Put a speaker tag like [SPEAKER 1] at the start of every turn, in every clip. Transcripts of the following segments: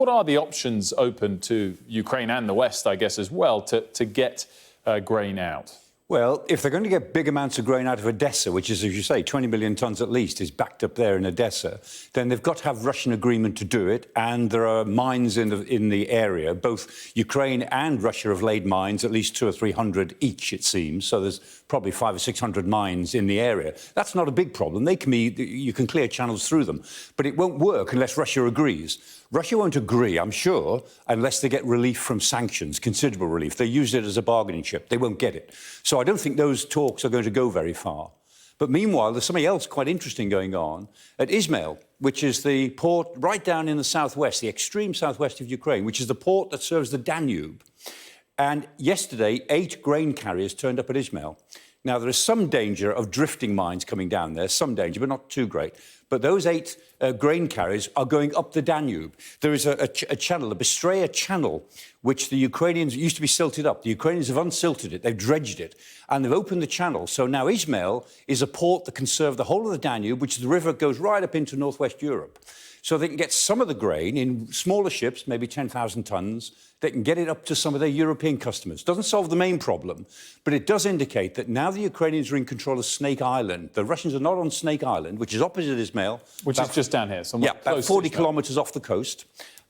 [SPEAKER 1] what are the options open to Ukraine and the West, I guess, as well, to get grain out?
[SPEAKER 2] Well, if they're going to get big amounts of grain out of Odessa, which is, as you say, 20 million tonnes at least is backed up there in Odessa, then they've got to have Russian agreement to do it. And there are mines in the area. Both Ukraine and Russia have laid mines, at least 200 or 300 each, it seems. So there's probably 500 or 600 mines in the area. That's not a big problem. You can clear channels through them. But it won't work unless Russia agrees. Russia won't agree, I'm sure, unless they get relief from sanctions, considerable relief. They use it as a bargaining chip. They won't get it. So I don't think those talks are going to go very far. But meanwhile, there's something else quite interesting going on at Izmail, which is the port right down in the southwest, the extreme southwest of Ukraine, which is the port that serves the Danube. And yesterday, 8 grain carriers turned up at Izmail. Now, there is some danger of drifting mines coming down there, some danger, but not too great. But those 8 grain carriers are going up the Danube. There is a channel, the Bystraya Channel, which the Ukrainians used to be silted up. The Ukrainians have unsilted it, they've dredged it, and they've opened the channel. So now Izmail is a port that can serve the whole of the Danube, which the river goes right up into northwest Europe. So they can get some of the grain in smaller ships, maybe 10,000 tonnes. They can get it up to some of their European customers. Doesn't solve the main problem, but it does indicate that now the Ukrainians are in control of Snake Island. The Russians are not on Snake Island, which is opposite Izmail.
[SPEAKER 1] Which is just down here.
[SPEAKER 2] Yeah, about 40 kilometres off the coast.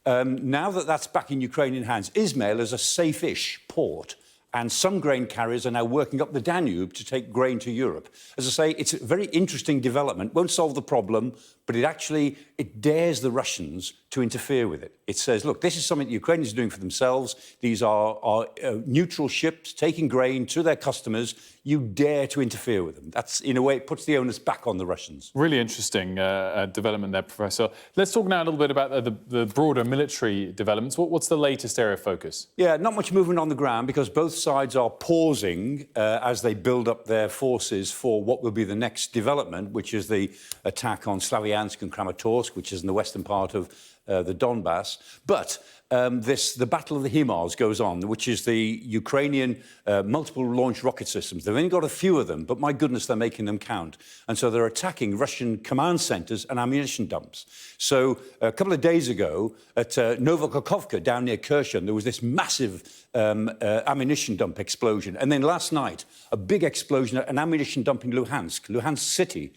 [SPEAKER 2] Now that that's back in Ukrainian hands, Izmail is a safe-ish port. And some grain carriers are now working up the Danube to take grain to Europe. As I say, it's a very interesting development. Won't solve the problem, but it dares the Russians to interfere with it. It says, look, this is something the Ukrainians are doing for themselves. These are neutral ships taking grain to their customers. You dare to interfere with them. That's, in a way, it puts the onus back on the Russians.
[SPEAKER 1] Really interesting development there, Professor. Let's talk now a little bit about the broader military developments. What's the latest area of focus?
[SPEAKER 2] Yeah, not much movement on the ground because both sides are pausing as they build up their forces for what will be the next development, which is the attack on Slavyansk and Kramatorsk, which is in the western part of the Donbass. But the Battle of the HIMARS goes on, which is the Ukrainian multiple launch rocket systems. They've only got a few of them, but my goodness, they're making them count. And so they're attacking Russian command centres and ammunition dumps. So a couple of days ago at Novokokhovka, down near Kherson, there was this massive ammunition dump explosion. And then last night, a big explosion at an ammunition dump in Luhansk city.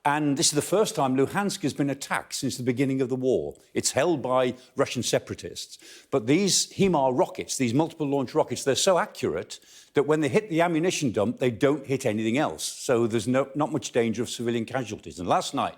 [SPEAKER 2] And this is the first time Luhansk has been attacked since the beginning of the war. It's held by Russian separatists. But these HIMARS rockets, these multiple launch rockets, they're so accurate that when they hit the ammunition dump, they don't hit anything else. So there's not much danger of civilian casualties. And last night,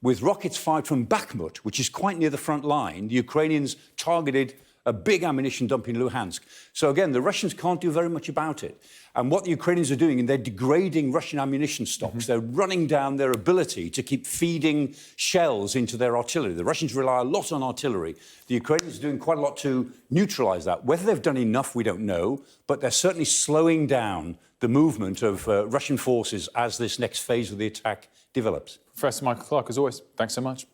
[SPEAKER 2] with rockets fired from Bakhmut, which is quite near the front line, the Ukrainians targeted a big ammunition dump in Luhansk. So again, the Russians can't do very much about it. And what the Ukrainians are doing, they're degrading Russian ammunition stocks. They're running down their ability to keep feeding shells into their artillery. The Russians rely a lot on artillery. The Ukrainians are doing quite a lot to neutralise that. Whether they've done enough, we don't know, but they're certainly slowing down the movement of Russian forces as this next phase of the attack develops.
[SPEAKER 1] Professor Michael Clarke, as always, thanks so much.